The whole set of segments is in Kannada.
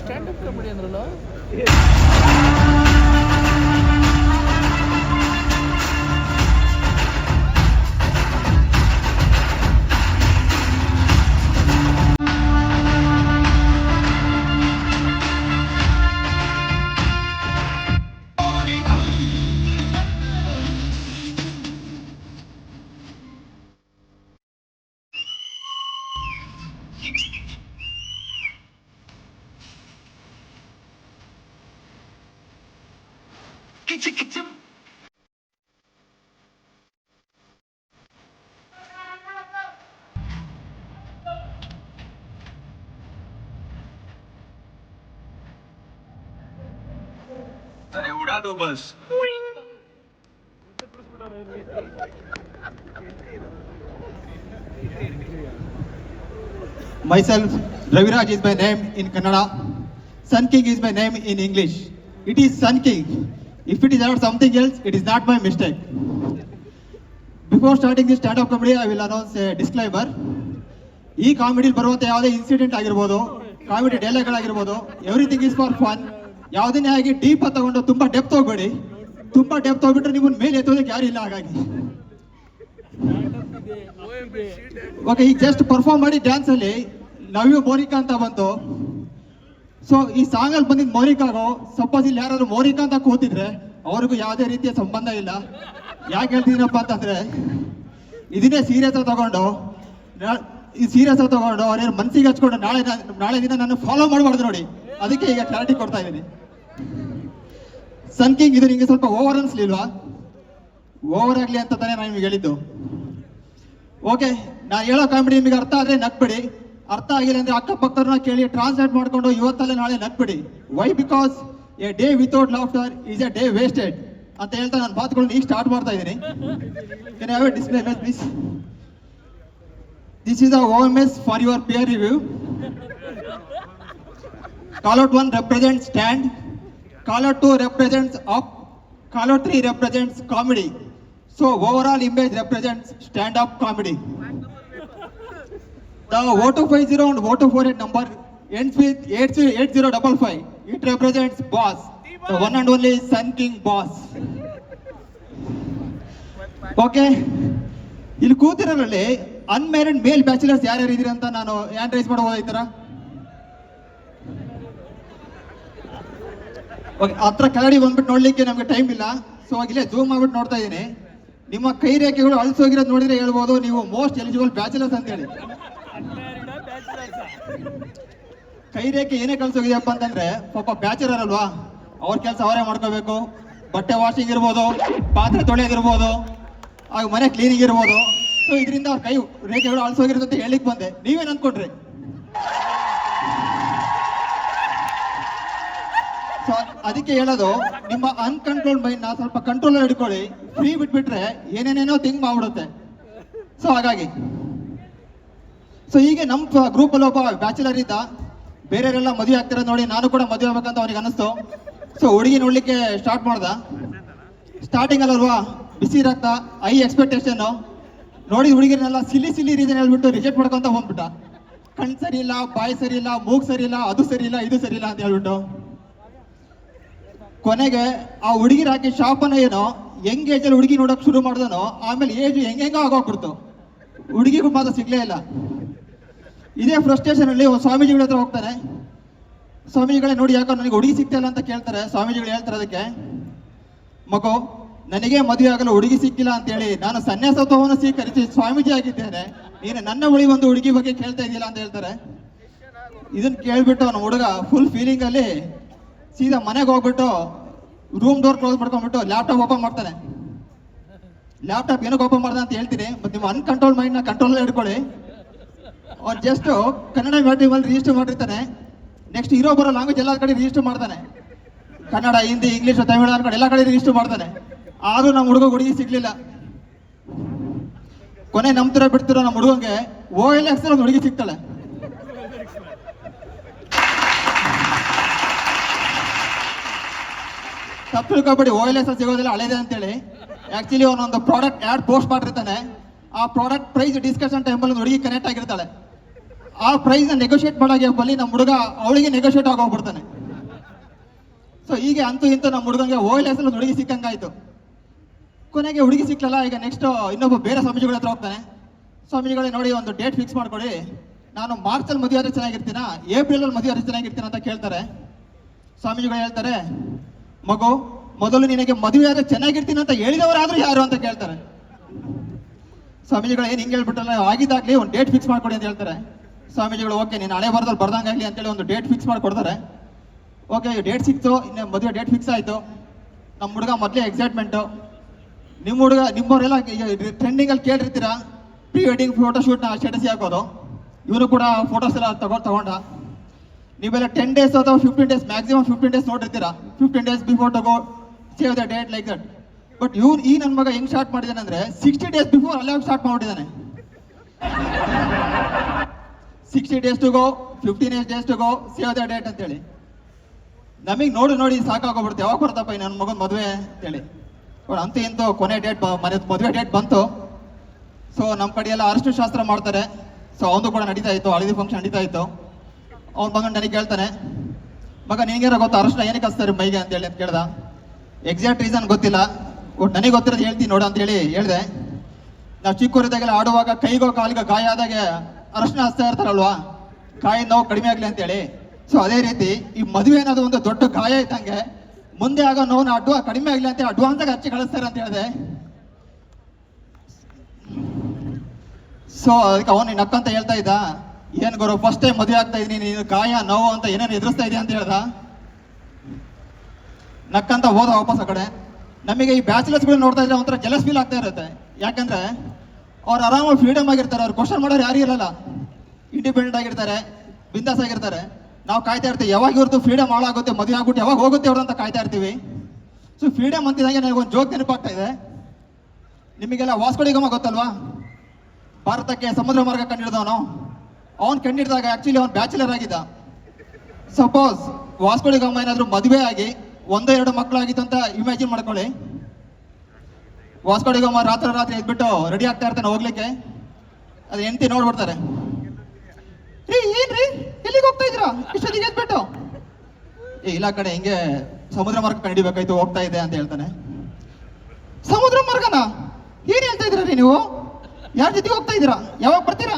ಸ್ಟ್ಯಾಂಡಪ್ ಕಾಮಿಡಿ ಅಂದ್ರಲ್ಲ. अरे उड़ा दो बस. Myself, Raviraj is my name in Kannada. Sun King is my name in English. It is Sun King. If it is not something else, it is not my mistake. Before starting this stand-up comedy, I will announce a disclaimer. ಈ ಕಾಮಿಡಿಲಿ ಬರುವಂಥ ಯಾವುದೇ ಇನ್ಸಿಡೆಂಟ್ ಆಗಿರ್ಬೋದು, ಕಾಮಿಡಿ ಡೈಲಾಗ್ಗಳಾಗಿರ್ಬೋದು, ಎವ್ರಿಥಿಂಗ್ ಇಸ್ ಫಾರ್ ಫನ್. ಯಾವುದನ್ನೇ ಆಗಿ ಡೀಪ್ ತಗೊಂಡು ತುಂಬಾ ಡೆಪ್ತ್ ಹೋಗ್ಬೇಡಿ. ತುಂಬಾ ಡೆಪ್ತ್ ಹೋಗ್ಬಿಟ್ರೆ ನಿಮ್ಮನ್ನ ಮೇಲೆ ಎತ್ತೋದಕ್ಕೆ ಯಾರು ಇಲ್ಲ. ಹಾಗಾಗಿ ಓಕೆ, ಈಗ ಜಸ್ಟ್ ಪರ್ಫಾರ್ಮ್ ಮಾಡಿ ಡ್ಯಾನ್ಸ್ ಅಲ್ಲಿ ಲವ್ ಯು ಮೋನಿಕಾ ಅಂತ ಬಂತು. ಸೊ ಈ ಸಾಂಗ್ ಅಲ್ಲಿ ಬಂದಿದ್ದು ಮೋನಿಕಾಗೋ, ಸಪೋಸ್ ಇಲ್ಲಿ ಯಾರಾದ್ರೂ ಮೋನಿಕಾ ಅಂತ ಕೂತಿದ್ರೆ ಅವ್ರಿಗೂ ಯಾವುದೇ ರೀತಿಯ ಸಂಬಂಧ ಇಲ್ಲ. ಯಾಕೆ ಹೇಳ್ತಿದ್ದೀನಪ್ಪ ಅಂತಂದ್ರೆ, ಇದನ್ನೇ ಸೀರಿಯಸ್ ಆಗಿ ತಗೊಂಡು ಅವ್ರೇನು ಮನ್ಸಿಗೆ ಹಚ್ಕೊಂಡು ನಾಳೆ ದಿನ ನಾನು ಫಾಲೋ ಮಾಡಬಾರ್ದು ನೋಡಿ. ಅದಕ್ಕೆ ಈಗ ಕ್ಲಾರಿಟಿ ಕೊಡ್ತಾ ಇದ್ದೀನಿ. ಸನ್ ಕಿಂಗ್ ಇದು ನಿಮಗೆ ಸ್ವಲ್ಪ ಓವರ್ ಅನ್ಸ್ಲಿಲ್ವಾ? ಓವರ್ ಆಗ್ಲಿ ಅಂತ ತಾನೇ ನಾನು ನಿಮಗೆ ಹೇಳಿದ್ದು. ಓಕೆ, ನಾನು ಹೇಳೋ ಕಾಮಿಡಿ ನಿಮಗೆ ಅರ್ಥ ಆದ್ರೆ ನಗ್ಬೇಡಿ. ಅರ್ಥ ಆಗಿಲ್ಲ ಅಂದ್ರೆ ಅಕ್ಕಪಕ್ಕದವ್ರನ್ನ ಕೇಳಿ ಟ್ರಾನ್ಸ್ಲೇಟ್ ಮಾಡ್ಕೊಂಡು ಇವತ್ತಲ್ಲೇ ನಾಳೆ ನಗ್ಬೇಡಿ. Why? Because a day without laughter is a day wasted ಅಂತ ಹೇಳ್ತಾ ನಾನು ಮಾತುಗಳನ್ನ ಈಗ ಸ್ಟಾರ್ಟ್ ಮಾಡ್ತಾ ಇದ್ದೀನಿ. Can I have a display image please? This is the OMS for your peer review. Call out 1 represents stand, call out 2 represents up, call out 3 represents comedy. So overall image represents stand-up comedy. The O250 and O248 number ends with 8055. It represents boss, the one and only Sun King boss. Okay, ಇಲ್ಲಿ ಕೂತಿರೋರಲ್ಲಿ ಅನ್ಮ್ಯಾರಿಡ್ ಮೇಲ್ ಬ್ಯಾಚುಲರ್ಸ್ ಯಾರ್ಯಾರು ಇದೀರಿ ಅಂತ ನಾನು ಹ್ಯಾಂಡ್ ರೈಸ್ ಮಾಡಬಹುದು. ಈ ತರ ಹತ್ರ ಕೆಳಗಡೆ ಬಂದ್ಬಿಟ್ಟು ನೋಡ್ಲಿಕ್ಕೆ ನಮ್ಗೆ ಟೈಮ್ ಇಲ್ಲ. ಸೊ ಇಲ್ಲೇ ಜೂಮ್ ಮಾಡ್ಬಿಟ್ಟು ನೋಡ್ತಾ ಇದ್ದೀನಿ. ನಿಮ್ಮ ಕೈ ರೇಖೆಗಳು ಅಳಿಸೋಗಿರೋದು ನೋಡಿದ್ರೆ ಹೇಳ್ಬೋದು ನೀವು ಮೋಸ್ಟ್ ಎಲಿಜಿಬಲ್ ಬ್ಯಾಚುಲರ್ಸ್ ಅಂತ ಹೇಳಿ. ಕೈ ರೇಖೆ ಏನೇ ಕಳ್ಸೋಗಿದೆಯಪ್ಪ ಅಂತಂದ್ರೆ ಪಾಪ ಬ್ಯಾಚುಲರ್ ಅಲ್ವಾ, ಅವ್ರ ಕೆಲಸ ಅವರೇ ಮಾಡ್ಕೋಬೇಕು. ಬಟ್ಟೆ ವಾಷಿಂಗ್ ಇರ್ಬೋದು, ಪಾತ್ರೆ ತೊಳೆಯೋದಿರ್ಬೋದು, ಆಗ ಮನೆ ಕ್ಲೀನಿಂಗ್ ಇರ್ಬೋದು. ಸೊ ಇದರಿಂದ ಅವ್ರ ಕೈ ರೇಖೆಗಳು ಅಳಿಸೋಗಿರೋದು ಅಂತ ಹೇಳಿಕ್ ಬಂದೆ. ನೀವೇನ್ ಅನ್ಕೊಂಡ್ರಿ? ಸೊ ಅದಕ್ಕೆ ಹೇಳೋದು, ನಿಮ್ಮ ಅನ್ಕಂಟ್ರೋಲ್ ಮೈಂಡ್ ನ ಸ್ವಲ್ಪ ಕಂಟ್ರೋಲ್ ಹಿಡ್ಕೊಳ್ಳಿ. ಫ್ರೀ ಬಿಟ್ಬಿಟ್ರೆ ಏನೇನೇನೋ ಥಿಂಕ್ ಮಾಡ್ಬಿಡುತ್ತೆ. ಸೊ ಹಾಗಾಗಿ ಈಗ ನಮ್ಮ ಗ್ರೂಪ್ ಅಲ್ಲಿ ಒಬ್ಬ ಬ್ಯಾಚುಲರ್ ಇದ್ದ. ಬೇರೆಯವರೆಲ್ಲ ಮದುವೆ ಆಗ್ತಿರೋದು ನೋಡಿ ನಾನು ಕೂಡ ಮದುವೆ ಆಗ್ಬೇಕಂತ ಅವ್ರಿಗೆ ಅನಿಸ್ತು. ಸೊ ಹುಡುಗಿ ನೋಡ್ಲಿಕ್ಕೆ ಸ್ಟಾರ್ಟ್ ಮಾಡ್ದ. ಸ್ಟಾರ್ಟಿಂಗ್ ಅಲ್ವಾ ಬಿಸಿ ರಕ್ತ, ಹೈ ಎಕ್ಸ್ಪೆಕ್ಟೇಷನ್ ನೋಡಿ ಹುಡುಗಿರನ್ನೆಲ್ಲ ಸಿಲಿ ರೀಸನ್ ಹೇಳ್ಬಿಟ್ಟು ರಿಜೆಕ್ಟ್ ಮಾಡ್ಕೊಂತ ಹೋಗ್ಬಿಟ್ಟ. ಕಣ್ ಸರಿ ಇಲ್ಲ, ಬಾಯಿ ಸರಿ ಇಲ್ಲ, ಮೂಗ್ ಸರಿ ಇಲ್ಲ, ಅದು ಸರಿ ಇಲ್ಲ, ಇದು ಸರಿ ಇಲ್ಲ ಅಂತ ಹೇಳ್ಬಿಟ್ಟು ಕೊನೆಗೆ ಆ ಹುಡುಗಿರ್ ಹಾಕಿ ಶಾಪನ ಏನೋ ಯಂಗ್ ಏಜ್ ಅಲ್ಲಿ ಹುಡುಗಿ ನೋಡಕ್ ಶುರು ಮಾಡ್ದನೋ, ಆಮೇಲೆ ಏಜ್ ಹೆಂಗೆಂಗೋ ಆಗೋಗ್ಬಿಡ್ತು. ಹುಡುಗಿಗೂ ಮಾತ್ರ ಸಿಗ್ಲೇ ಇಲ್ಲ. ಇದೇ ಫ್ರಸ್ಟ್ರೇಷನ್ ಅಲ್ಲಿ ಸ್ವಾಮೀಜಿಗಳ ಹತ್ರ ಹೋಗ್ತಾನೆ. ಸ್ವಾಮೀಜಿಗಳೇ ನೋಡಿ ಯಾಕೋ ನನಗೆ ಹುಡುಗಿ ಸಿಗ್ತಾ ಇಲ್ಲ ಅಂತ ಕೇಳ್ತಾರೆ. ಸ್ವಾಮೀಜಿಗಳು ಹೇಳ್ತಾರೆ ಅದಕ್ಕೆ, ಮಗು ನನಗೆ ಮದುವೆ ಆಗಲು ಹುಡುಗಿ ಸಿಕ್ಕಿಲ್ಲ ಅಂತ ಹೇಳಿ ನಾನು ಸನ್ಯಾಸತ್ವವನ್ನು ಸ್ವೀಕರಿಸಿ ಸ್ವಾಮೀಜಿ ಆಗಿದ್ದೇನೆ. ನೀನು ನನ್ನ ಬಳಿ ಒಂದು ಹುಡುಗಿ ಬಗ್ಗೆ ಕೇಳ್ತಾ ಇದೆಯಲ್ಲ ಅಂತ ಹೇಳ್ತಾರೆ. ಇದನ್ನ ಕೇಳ್ಬಿಟ್ಟು ಅವನ ಹುಡುಗ ಫುಲ್ ಫೀಲಿಂಗ್ ಅಲ್ಲಿ ಸೀದಾ ಮನೆಗೆ ಹೋಗ್ಬಿಟ್ಟು ರೂಮ್ ಡೋರ್ ಕ್ಲೋಸ್ ಮಾಡ್ಕೊಂಡ್ಬಿಟ್ಟು ಲ್ಯಾಪ್ಟಾಪ್ ಓಪನ್ ಮಾಡ್ತಾನೆ. ಲ್ಯಾಪ್ಟಾಪ್ ಏನಕ್ಕೆ ಓಪನ್ ಮಾಡ್ದ ಅಂತ ಹೇಳ್ತೀನಿ, ಮತ್ತೆ ನಿಮ್ಮ ಅನ್ಕಂಟ್ರೋಲ್ ಮೈಂಡ್ ನ ಕಂಟ್ರೋಲ್ ಇಟ್ಕೊಳ್ಳಿ. ಅವ್ನು ಜಸ್ಟ್ ಕನ್ನಡ ಮೀಡಿಯಂ ಅಲ್ಲಿ ರಿಜಿಸ್ಟರ್ ಮಾಡಿರ್ತಾನೆ. ನೆಕ್ಸ್ಟ್ ಇರೋ ಬರೋ ಲ್ಯಾಂಗ್ವೇಜ್ ಎಲ್ಲ ಕಡೆ ರಿಜಿಸ್ಟರ್ ಮಾಡ್ತಾನೆ. ಕನ್ನಡ, ಹಿಂದಿ, ಇಂಗ್ಲಿಷ್, ತಮಿಳು ಕಡೆ ಎಲ್ಲ ಕಡೆ ರಿಜಿಸ್ಟರ್ ಮಾಡ್ತಾನೆ. ಆದ್ರೂ ನಮ್ಮ ಹುಡುಗ ಸಿಗ್ಲಿಲ್ಲ. ಕೊನೆ ನಂಬ್ತಿರೋ ಬಿಡ್ತಿರೋ ನಮ್ಮ ಹುಡುಗಂಗೆ OLX ಒಂದು ಹುಡುಗಿ ಸಿಗ್ತಾಳೆ. ತಪ್ಪು ತಿಳ್ಕೊಬೇಡಿ, OLX ಸಿಗೋದಿಲ್ಲ, ಹಳೇದೆ ಅಂತೇಳಿ. ಆಕ್ಚುಲಿ ಅವನೊಂದು ಪ್ರಾಡಕ್ಟ್ ಆಡ್ ಪೋಸ್ಟ್ ಮಾಡಿರ್ತಾನೆ. ಆ ಪ್ರಾಡಕ್ಟ್ ಪ್ರೈಸ್ ಡಿಸ್ಕಷನ್ ಟೈಮಲ್ಲಿ ಒಂದು ಹುಡುಗಿ ಕನೆಕ್ಟ್ ಆಗಿರ್ತಾಳೆ. ಆ ಪ್ರೈಸ್ನ ನೆಗೋಷಿಯೇಟ್ ಮಾಡೋಕೆ ಬಲ್ಲಿ ನಮ್ಮ ಹುಡುಗ ಅವಳಿಗೆ ನೆಗೋಷಿಯೇಟ್ ಆಗೋಗ್ಬಿಡ್ತಾನೆ. ಸೊ ಹೀಗೆ ಅಂತೂ ಇಂತೂ ನಮ್ಮ ಹುಡುಗಂಗೆ ಓಲ್ಡ್ ಒಂದು ಹುಡುಗಿ ಸಿಕ್ಕಂಗಾಯ್ತು. ಕೊನೆಗೆ ಹುಡುಗಿ ಸಿಕ್ಲಲ್ಲ, ಈಗ ನೆಕ್ಸ್ಟ್ ಇನ್ನೊಬ್ಬ ಬೇರೆ ಸ್ವಾಮೀಜಿಗಳ ಹತ್ರ ಹೋಗ್ತಾನೆ. ಸ್ವಾಮೀಜಿಗಳೇ ನೋಡಿ, ಒಂದು ಡೇಟ್ ಫಿಕ್ಸ್ ಮಾಡ್ಕೊಡಿ, ನಾನು ಮಾರ್ಚಲ್ಲಿ ಮದುವೆ ಆದ್ರೆ ಚೆನ್ನಾಗಿರ್ತೀನ, ಏಪ್ರಿಲಲ್ಲಿ ಮದುವೆ ಆದ್ರೆ ಚೆನ್ನಾಗಿರ್ತೀನ ಅಂತ ಕೇಳ್ತಾರೆ. ಸ್ವಾಮೀಜಿಗಳು ಹೇಳ್ತಾರೆ, ಮಗು ಮೊದಲು ನಿನಗೆ ಮದುವೆ ಆದ್ರೆ ಚೆನ್ನಾಗಿರ್ತೀನಿ ಅಂತ ಹೇಳಿದವರಾದ್ರೂ ಯಾರು ಅಂತ ಕೇಳ್ತಾರೆ. ಸ್ವಾಮೀಜಿಗಳು ಏನು ಹಿಂಗೆ ಹೇಳ್ಬಿಟ್ಟಲ್ಲ, ಆಗಿದ್ದಾಗ್ಲಿ ಒಂದು ಡೇಟ್ ಫಿಕ್ಸ್ ಮಾಡ್ಕೊಡಿ ಅಂತ ಹೇಳ್ತಾರೆ. ಸ್ವಾಮೀಜಿಗಳು ಓಕೆ, ನೀನು ಹಣೆ ಬರದಲ್ಲಿ ಬರ್ದಂಗಾಗ್ಲಿ ಅಂತೇಳಿ ಒಂದು ಡೇಟ್ ಫಿಕ್ಸ್ ಮಾಡಿಕೊಡ್ತಾರೆ. ಓಕೆ, ಡೇಟ್ ಸಿಕ್ತು, ಇನ್ನು ಮದುವೆ ಡೇಟ್ ಫಿಕ್ಸ್ ಆಯಿತು. ನಮ್ಮ ಹುಡುಗ ಮೊದಲೇ ಎಕ್ಸೈಟ್ಮೆಂಟು. ನಿಮ್ಮ ಹುಡುಗ ನಿಮ್ಮವರೆಲ್ಲ ಟ್ರೆಂಡಿಂಗಲ್ಲಿ ಕೇಳಿರ್ತೀರಾ, ಪ್ರೀ ವೆಡ್ಡಿಂಗ್ ಫೋಟೋಶೂಟ್ನ ಸ್ಟೇಟಸ್ ಹಾಕೋದು. ಇವನು ಕೂಡ ಫೋಟೋಸ್ ಎಲ್ಲ ತಗೊಂಡ. ನೀವೆಲ್ಲ 10 days ಅಥವಾ 15 days, ಮ್ಯಾಕ್ಸಿಮಮ್ 15 days ನೋಡಿರ್ತೀರಾ. 15 days before to go save the date like that. But ಇವ್ನು ಈ ನನ್ನ ಮಗ ಹೆಂಗ್ ಸ್ಟಾರ್ಟ್ ಮಾಡಿದಾನೆ ಅಂದ್ರೆ 60 days ಬಿಫೋರ್ ಅಲ್ಲೇ ಸ್ಟಾರ್ಟ್ ಮಾಡಿಬಿಟ್ಟಿದ್ದಾನೆ. 60 days to go, 15 days to go, save the date ಅಂತೇಳಿ. ನಮಗೆ ನೋಡಿ ಸಾಕಾಗೋಗ್ಬಿಡುತ್ತೆ, ಯಾವಾಗ ಬರ್ತಪ್ಪ ನನ್ನ ಮಗನ ಮದುವೆ ಅಂತೇಳಿ. ಅಂತೂ ಇಂತೂ ಕೊನೆ ಡೇಟ್ ಮದುವೆ ಡೇಟ್ ಬಂತು. ಸೊ ನಮ್ಮ ಕಡೆ ಎಲ್ಲ ಅರಶಿನ ಶಾಸ್ತ್ರ ಮಾಡ್ತಾರೆ. ಸೊ ಅವನು ಕೂಡ ನಡೀತಾ ಇತ್ತು, ಹಳದಿ ಫಂಕ್ಷನ್ ನಡೀತಾ ಇತ್ತು. ಅವ್ನು ಬಂದು ನನಗೆ ಕೇಳ್ತಾನೆ, ಮಗ ನಿನಗೇನೋ ಗೊತ್ತಾ ಅರಶಿನ ಏನಕ್ಕೆ ಹಚ್ತಾರೆ ಮೈಗೆ ಅಂತೇಳಿ ಅಂತ ಕೇಳ್ದ. ಎಕ್ಸಾಕ್ಟ್ ರೀಸನ್ ಗೊತ್ತಿಲ್ಲ, ಒಟ್ಟು ನನಗೆ ಗೊತ್ತಿರೋದು ಹೇಳ್ತೀನಿ ನೋಡು ಅಂತೇಳಿ ಹೇಳಿದೆ. ನಾವು ಚಿಕ್ಕವರಿದ್ದಾಗೆಲ್ಲ ಆಡುವಾಗ ಕೈಗೋ ಕಾಲಿಗೋ ಗಾಯ ಆದಾಗ ಅರಶಿನ ಹಚ್ತಾ ಇರ್ತಾರಲ್ವಾ, ಕಾಯಿನ ನೋವು ಕಡಿಮೆ ಆಗಲಿ ಅಂತೇಳಿ. ಸೊ ಅದೇ ರೀತಿ ಈ ಮದುವೆ ಅನ್ನೋದು ಒಂದು ದೊಡ್ಡ ಗಾಯ ಇದ್ದಂಗೆ, ಮುಂದೆ ಆಗೋ ನೋವು ಕಡಿಮೆ ಆಗಲಿ ಅಂತ ಅಡ್ವಾನ್ಸ್ ಆಗಿ ಹಚ್ಚಿ ಕಳಿಸ್ತಾರೆ ಅಂತ ಹೇಳಿದೆ. ಸೊ ಅದಕ್ಕೆ ಅವನು ನಕ್ಕಂತ ಹೇಳ್ತಾ ಇದ್ದ, ಏನ್ ಗುರು ಫಸ್ಟ್ ಟೈಮ್ ಮದುವೆ ಆಗ್ತಾ ಇದೀನಿ, ನೀನು ಗಾಯ ನೋವು ಅಂತ ಏನೇನು ಎದುರಿಸ್ತಾ ಇದೆಯಾ ಅಂತ ಹೇಳ್ದ. ನಕ್ಕಂತ ಹೋದ ವಾಪಸ್ ಆ ಕಡೆ. ನಮಗೆ ಈ ಬ್ಯಾಚುಲರ್ಸ್ಗಳು ನೋಡ್ತಾ ಇದ್ರೆ ಒಂಥರ ಜಲಸ್ ಫೀಲ್ ಆಗ್ತಾ ಇರುತ್ತೆ. ಯಾಕಂದ್ರೆ ಅವ್ರು ಆರಾಮಾಗಿ ಫ್ರೀಡಮ್ ಆಗಿರ್ತಾರೆ, ಅವ್ರು ಕ್ವಶನ್ ಮಾಡೋರು ಯಾರು ಇರಲ್ಲ, ಇಂಡಿಪೆಂಡೆಂಟ್ ಆಗಿರ್ತಾರೆ, ಬಿಂದಾಸ್ ಆಗಿರ್ತಾರೆ. ನಾವು ಕಾಯ್ತಾ ಇರ್ತೀವಿ ಯಾವಾಗ ಇವ್ರದ್ದು ಫ್ರೀಡಮ್ ಹಾಳಾಗುತ್ತೆ, ಮದುವೆ ಆಗ್ಬಿಟ್ಟು ಯಾವಾಗ ಹೋಗುತ್ತೆ ಅವ್ರು ಅಂತ ಕಾಯ್ತಾ ಇರ್ತೀವಿ. ಸೊ ಫ್ರೀಡಮ್ ಅಂತಿದಂಗೆ ನನಗೆ ಒಂದು ಜೋಕ್ ನೆನಪಾಗ್ತಾ ಇದೆ. ನಿಮಗೆಲ್ಲ ವಾಸ್ಕೋ ಡಿ ಗಾಮಾ ಗೊತ್ತಲ್ವಾ, ಭಾರತಕ್ಕೆ ಸಮುದ್ರ ಮಾರ್ಗ ಕಂಡಿಡಿದವನು. ಅವನು ಕಂಡಿಡಿದಾಗ ಆಕ್ಚುಲಿ ಅವನು ಬ್ಯಾಚುಲರ್ ಆಗಿದ್ದ. ಸಪೋಸ್ ವಾಸ್ಕೋ ಡಿ ಗಾಮಾ ಏನಾದರೂ ಮದುವೆ ಆಗಿ 1-2 ಮಕ್ಕಳಾಗಿತ್ತು ಅಂತ ಇಮ್ಯಾಜಿನ್ ಮಾಡ್ಕೊಳ್ಳಿ. ವಾಸ್ಕೋ ಡಿ ಗಾಮಾ ರಾತ್ರಿ ಎದ್ಬಿಟ್ಟು ರೆಡಿ ಆಗ್ತಾ ಇರ್ತಾನೆ ಹೋಗ್ಲಿಕ್ಕೆ. ಅದು ಹೆಂಡತಿ ನೋಡ್ಬಿಡ್ತಾರೆ, ಏನ್ರಿ ಎಲ್ಲಿಗೆ ಹೋಗ್ತಾ ಇದ್ದೀರಾ ಇಷ್ಟೊತ್ತಿಗೆ ಎದ್ಬಿಟ್ಟು? ಇಲ್ಲ ಕಡೆ ಹಿಂಗೆ ಸಮುದ್ರ ಮಾರ್ಗ ಕಂಡಿಡಿಬೇಕಾಯ್ತು, ಹೋಗ್ತಾ ಇದೆ ಅಂತ ಹೇಳ್ತಾನೆ. ಸಮುದ್ರ ಮಾರ್ಗನ ಏನ್ ಹೇಳ್ತಾ ಇದ್ದೀರಾ ನೀವು? ಯಾರ ಜೊತೆಗೆ ಹೋಗ್ತಾ ಇದ್ದೀರಾ? ಯಾವಾಗ ಬರ್ತೀರಾ?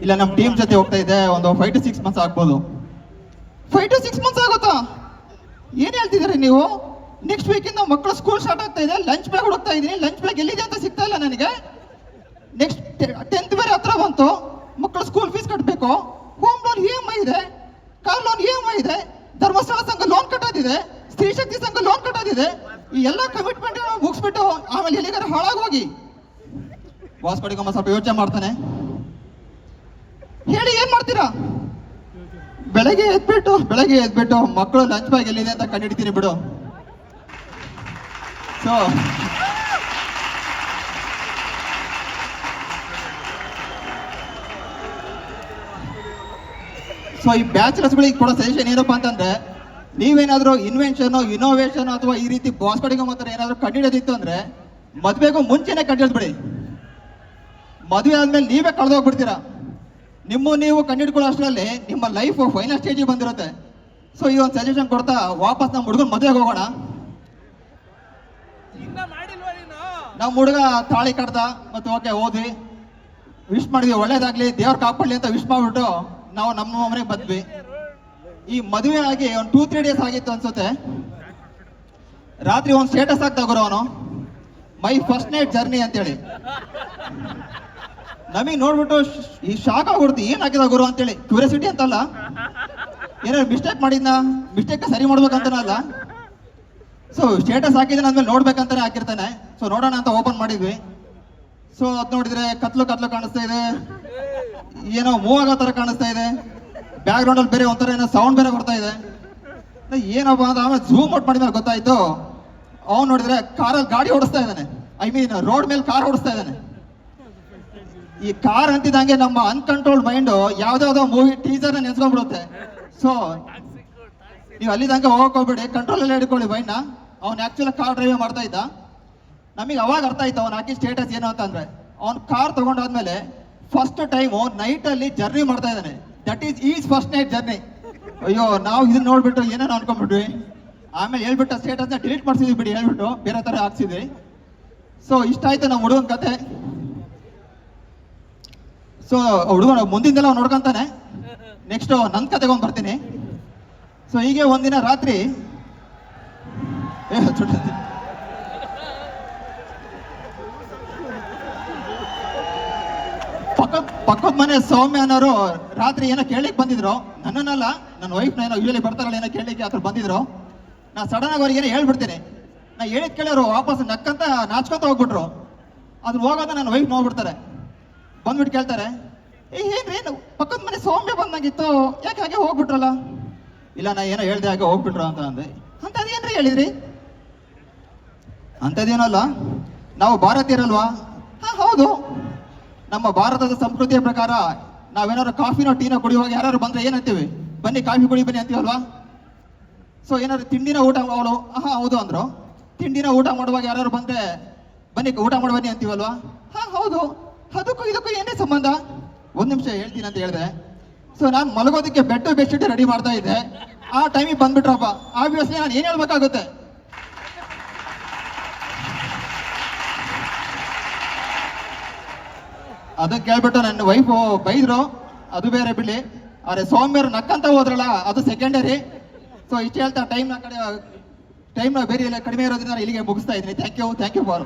ಇಲ್ಲ ನಮ್ಮ ಟೀಮ್ ಜೊತೆ ಹೋಗ್ತಾ ಇದೆ, ಒಂದು 5 to 6 months ಆಗ್ಬೋದು. 5 to 6 months ಆಗುತ್ತಾ? ಏನ್ ಹೇಳ್ತಿದ್ದೀರಾ ನೀವು? ನೆಕ್ಸ್ಟ್ ವೀಕಿಂದ ಮಕ್ಕಳ ಸ್ಕೂಲ್ ಸ್ಟಾರ್ಟ್ ಆಗ್ತಾ ಇದೆ, ಲಂಚ್ ಬ್ಯಾಗ್ ಹುಡುಕ್ತಾ ಇದ್ದೀನಿ, ಲಂಚ್ ಬ್ಯಾಗ್ ಎಲ್ಲಿದೆ ಅಂತ ಸಿಗ್ತಾ ಇಲ್ಲ ನನಗೆ. ನೆಕ್ಸ್ಟ್ 10th ಬೇರೆ ಹತ್ರ ಬಂತು, ಮಕ್ಕಳ ಸ್ಕೂಲ್ ಫೀಸ್ ಕಟ್ಟಬೇಕು, ಹೋಮ್ ಲೋನ್ EMI ಇದೆ, ಕಾರ್ ಲೋನ್ EMI ಇದೆ, ಧರ್ಮಸ್ಥಳ ಸಂಘ ಲೋನ್ ಕಟ್ಟೋದಿದೆ, ಸ್ತ್ರೀ ಶಕ್ತಿ ಸಂಘ ಲೋನ್ ಕಟ್ಟೋದಿದೆ. ಈ ಎಲ್ಲ ಕಮಿಟ್ಮೆಂಟ್ ಮುಗಿಸ್ಬಿಟ್ಟು ಆಮೇಲೆ ಎಲ್ಲಿಗಾರ ಹಾಳಾಗೋಗಿ. ವಾಸ್ಕೋ ಡಿ ಗಾಮಾ ಸ್ವಲ್ಪ ಯೋಚನೆ ಮಾಡ್ತಾನೆ, ಹೇಳಿ ಏನ್ ಮಾಡ್ತೀರಾ? ಬೆಳಗ್ಗೆ ಎದ್ಬಿಟ್ಟು ಮಕ್ಕಳು ಲಂಚ್ ಬ್ಯಾಗ್ ಎಲ್ಲಿದೆ ಅಂತ ಕಂಡಿಡ್ತೀನಿ ಬಿಡು. ಸೊ ಈ ಬ್ಯಾಚುಲರ್ಸ್ಗಳಿಗೆ ಕೊಡೋ ಸಜೆಷನ್ ಏನಪ್ಪಾ ಅಂತಂದ್ರೆ, ನೀವೇನಾದ್ರೂ ಇನೋವೇಷನ್ ಅಥವಾ ಈ ರೀತಿ ವಾಸ್ಕೋ ಡಿ ಗಾಮಾ ಏನಾದ್ರು ಕಂಡಿಡಿಯೋದಿತ್ತು ಅಂದ್ರೆ ಮದ್ವೆಗೂ ಮುಂಚೆನೆ ಕಂಡಿಡ್ಬಿಡಿ. ಮದುವೆ ಆದ್ಮೇಲೆ ನೀವೇ ಕಳೆದೋಗ್ಬಿಡ್ತೀರಾ. ನೀವು ಕಂಡಿಡ್ಕೊಳ್ಳೋ ಅಷ್ಟರಲ್ಲಿ ನಿಮ್ಮ ಲೈಫ್ ಫೈನಲ್ ಸ್ಟೇಜಿಗೆ ಬಂದಿರುತ್ತೆ. ಸೊ ಈ ಒಂದು ಸಜೆಷನ್ ಕೊಡ್ತಾ ವಾಪಸ್ ನಮ್ಮ ಹುಡುಗನ ಮದುವೆಗೆ ಹೋಗೋಣ. ನಮ್ಮ ಹುಡುಗ ತಾಳಿ ಕಟ್ದ, ಮತ್ತೆ ಓಕೆ ಹೋದ್ವಿ, ವಿಶ್ ಮಾಡಿದ್ವಿ, ಒಳ್ಳೇದಾಗ್ಲಿ ದೇವ್ರ ಕಾಪಾಡ್ಲಿ ಅಂತ ವಿಶ್ ಮಾಡ್ಬಿಟ್ಟು ನಾವು ನಮ್ಮ ಮನೆಗೆ ಬಂದ್ವಿ. ಈ ಮದುವೆ ಆಗಿ ಒಂದು 2-3 days ಆಗಿತ್ತು ಅನ್ಸುತ್ತೆ. ರಾತ್ರಿ ಒಂದು ಸ್ಟೇಟಸ್ ಆಗ್ತಾ ಗುರು ಅವನು, ಮೈ ಫಸ್ಟ್ ನೈಟ್ ಜರ್ನಿ ಅಂತೇಳಿ. ನಮಗೆ ನೋಡ್ಬಿಟ್ಟು ಈ ಶಾಕ್ ಆಗ್ಬಿಡ್ತು, ಏನ್ ಹಾಕಿದ ಗುರು ಅಂತೇಳಿ. ಕ್ಯೂರಿಯಾಸಿಟಿ ಅಂತಲ್ಲ, ಏನಾದ್ರು ಮಿಸ್ಟೇಕ್ ಮಾಡಿದ್ನ, ಮಿಸ್ಟೇಕ್ ಸರಿ ಮಾಡ್ಬೇಕಂತನಲ್ಲ. ಸೊ ಸ್ಟೇಟಸ್ ಹಾಕಿದ್ರೆ ಅಂದ್ಮೇಲೆ ನೋಡ್ಬೇಕಂತಾನೆ ಹಾಕಿರ್ತಾನೆ. ಸೊ ನೋಡೋಣ ಅಂತ ಓಪನ್ ಮಾಡಿದ್ವಿ. ಸೊ ಅದ್ ನೋಡಿದ್ರೆ ಕತ್ಲು ಕಾಣಿಸ್ತಾ ಇದೆ, ಏನೋ ಮೂವ್ ಆಗೋ ತರ ಕಾಣಿಸ್ತಾ ಇದೆ. ಬ್ಯಾಕ್ ಗ್ರೌಂಡ್ ಅಲ್ಲಿ ಬೇರೆ ಒಂಥರ ಏನೋ ಸೌಂಡ್ ಬೇರೆ ಬರ್ತಾ ಇದೆ. ಏನಪ್ಪಾ ಅಂತ ಆಮೇಲೆ ಝೂಮ್ ಔಟ್ ಮಾಡಿದ್ಮೇಲೆ ಗೊತ್ತಾಯ್ತು, ಅವ್ನು ನೋಡಿದ್ರೆ ಕಾರಲ್ಲಿ ಗಾಡಿ ಓಡಿಸ್ತಾ ಇದ್ದಾನೆ. ರೋಡ್ ಮೇಲೆ ಕಾರ್ ಓಡಿಸ್ತಾ ಇದ್ದಾನೆ. ಈ ಕಾರ್ ಅಂತಿದಂಗೆ ನಮ್ಮ ಅನ್ಕಂಟ್ರೋಲ್ಡ್ ಮೈಂಡ್ ಯಾವ್ದಾವ್ದೋ ಮೂವಿ ಟೀಸರ್ ನೆನ್ಸ್ಕೊಂಡ್ಬಿಡುತ್ತೆ. ಸೊ ನೀವು ಅಲ್ಲಿದಂಗೆ ಹೋಗಕ್ ಹೋಗ್ಬೇಡಿ, ಕಂಟ್ರೋಲ್ ಎಲ್ಲ ಹಿಡ್ಕೊಳ್ಳಿ ಮೈಂಡ್ನ. ಅವ್ನು ಆಕ್ಚುಲಿ ಕಾರ್ ಡ್ರೈವ್ ಮಾಡ್ತಾ ಇದ್ದ. ನಮಗೆ ಅವಾಗ ಅರ್ಥ ಆಯ್ತು ಅವ್ನು ಹಾಕಿ ಸ್ಟೇಟಸ್ ಏನು ಅಂತಂದ್ರೆ, ಅವ್ನು ಕಾರ್ ತಗೊಂಡಾದ್ಮೇಲೆ ಫಸ್ಟ್ ಟೈಮು ನೈಟಲ್ಲಿ ಜರ್ನಿ ಮಾಡ್ತಾ ಇದ್ದಾನೆ. That is first night journey. ಅಯ್ಯೋ, ನಾವು ಇದನ್ನ ನೋಡ್ಬಿಟ್ಟು ಏನೇನು ಅನ್ಕೊಂಡ್ಬಿಟ್ವಿ. ಆಮೇಲೆ ಹೇಳ್ಬಿಟ್ಟು ಸ್ಟೇಟಸ್ನ ಡಿಲೀಟ್ ಮಾಡ್ಸಿದ್ವಿ ಬಿಡಿ, ಹೇಳ್ಬಿಟ್ಟು ಬೇರೆ ಥರ ಹಾಕ್ಸಿದ್ವಿ. ಸೊ ಇಷ್ಟ ಆಯ್ತು ನಮ್ಮ ಹುಡುಗನ ಕತೆ. ಸೊ ಹುಡುಗನ ಮುಂದಿಂದೆಲ್ಲ ಅವ್ನು ನೋಡ್ಕೊಂತಾನೆ. ನೆಕ್ಸ್ಟ್ ನನ್ನ ಕತೆಗೊಂಡು ಬರ್ತೀನಿ. ಸೊ ಹೀಗೆ ಒಂದಿನ ರಾತ್ರಿ ಪಕ್ಕದ ಮನೆ ಸೌಮ್ಯ ಅನ್ನೋರು ರಾತ್ರಿ ಏನೋ ಕೇಳಲಿಕ್ಕೆ ಬಂದಿದ್ರು. ನನ್ನನ್ನಲ್ಲ, ನನ್ನ ವೈಫ್ನ ಏನೋ ಯೂಶಲಿ ಬರ್ತಾರಲ್ಲ ಏನೋ ಕೇಳಲಿಕ್ಕೆ ಆತರ ಬಂದಿದ್ರು. ನಾ ಸಡನ್ ಆಗಿ ಅವ್ರಿಗೆ ಏನೋ ಹೇಳ್ಬಿಡ್ತೀನಿ. ನಾ ಹೇಳಿದ್ ಕೇಳೋರು ವಾಪಸ್ ನಕ್ಕಂತ ನಾಚ್ಕೊಂತ ಹೋಗ್ಬಿಟ್ರು. ಅದ್ರ ಹೋಗೋದ ನನ್ನ ವೈಫ್ ನೋಡ್ಬಿಡ್ತಾರೆ. ಬಂದ್ಬಿಟ್ಟು ಕೇಳ್ತಾರೆ, ಏನ್ರಿ ಪಕ್ಕದ ಮನೆ ಸೌಮ್ಯ ಬಂದಂಗಿತ್ತು, ಯಾಕೆ ಹಾಗೆ ಹೋಗ್ಬಿಟ್ರಲ್ಲ? ಇಲ್ಲ, ನಾ ಏನೋ ಹೇಳ್ದೆ ಹಾಗೆ ಹೋಗ್ಬಿಟ್ರು ಅಂತ ಅಂದೆ. ಅಂತದೇನ್ರಿ ಹೇಳಿದ್ರಿ? ಅಂಥದ್ದೇನಲ್ಲ, ನಾವು ಭಾರತೀಯರಲ್ವಾ? ಹಾ ಹೌದು, ನಮ್ಮ ಭಾರತದ ಸಂಸ್ಕೃತಿಯ ಪ್ರಕಾರ ನಾವೇನಾದ್ರು ಕಾಫಿನೋ ಟೀನೋ ಕುಡಿಯುವಾಗ ಯಾರು ಬಂದ್ರೆ ಏನಂತೀವಿ? ಬನ್ನಿ ಕಾಫಿ ಕುಡಿ ಬನ್ನಿ ಅಂತೀವಲ್ವಾ? ಸೊ ಏನಾದ್ರು ತಿಂಡಿನ ಊಟ ಅವಳು ಹಾ ಹೌದು ಅಂದ್ರು. ತಿಂಡಿನ ಊಟ ಮಾಡುವಾಗ ಯಾರು ಬಂದ್ರೆ ಬನ್ನಿ ಊಟ ಮಾಡಿ ಬನ್ನಿ ಅಂತೀವಲ್ವಾ? ಹಾ ಹೌದು. ಅದಕ್ಕೂ ಇದಕ್ಕೂ ಏನೇ ಸಂಬಂಧ? ಒಂದ್ ನಿಮಿಷ ಹೇಳ್ತೀನಿ ಅಂತ ಹೇಳಿದೆ. ಸೊ ನಾನು ಮಲಗೋದಕ್ಕೆ ಬೆಡ್ಶೀಟ್ ರೆಡಿ ಮಾಡ್ತಾ ಇದ್ದೆ. ಆ ಟೈಮಿಗೆ ಬಂದ್ಬಿಟ್ರಪ್ಪ. ಆಬ್ವಿಯಸ್ಲಿ ನಾನು ಏನ್ ಹೇಳ್ಬೇಕಾಗುತ್ತೆ? ಅದಕ್ಕೆ ಕೇಳ್ಬಿಟ್ಟು ನನ್ನ ವೈಫು ಬೈದ್ರು. ಅದು ಬೇರೆ ಬಿಡ್ಲಿ, ಅರೆ ಸೌಮ್ಯರು ನಕ್ಕಂತ ಹೋದ್ರಲ್ಲ, ಅದು ಸೆಕೆಂಡರಿ. ಸೊ ಇಷ್ಟು ಹೇಳ್ತಾ ಟೈಮ್ನ ಬೇರೆ ಕಡಿಮೆ ಇರೋದ್ರಿಂದ ಇಲ್ಲಿಗೆ ಮುಗಿಸ್ತಾ ಇದ್ದೀನಿ. Thank you for